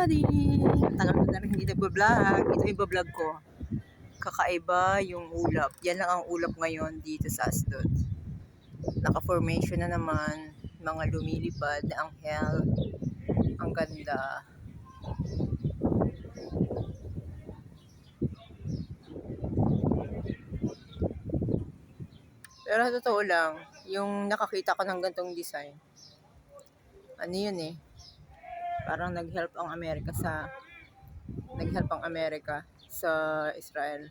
everybody! Tagal ko na rin hindi nagbablog. Ito yung vlog ko. Kakaiba yung ulap. Yan lang ang ulap ngayon dito sa Asdod. Naka-formation na naman. Mga lumilipad na anghel. Ang ganda. Pero totoo lang, yung nakakita ko ng gantong design, ano yun eh, parang nag-help ang Amerika sa Israel.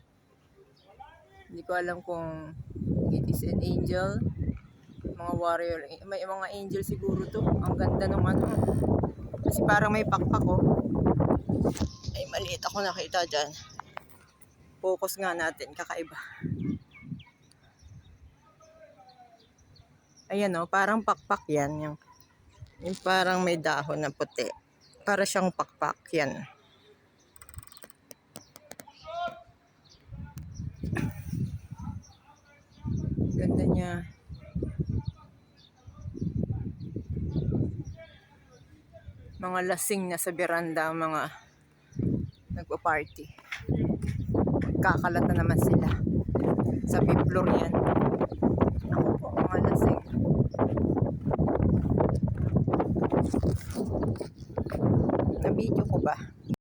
Hindi ko alam kung it is an angel, mga warrior, may mga angel siguro to. Ang ganda nung ano, kasi parang may pakpak oh. Ay, maliit ako nakita dyan. Focus nga natin, kakaiba. Ayan oh, parang pakpak yan. Yung parang may dahon na puti. Para siyang pakpak yan. Ganda niya. Mga lasing na sa beranda, mga nagpa-party. Magkakalat na naman sila. Sa 5th floor yan.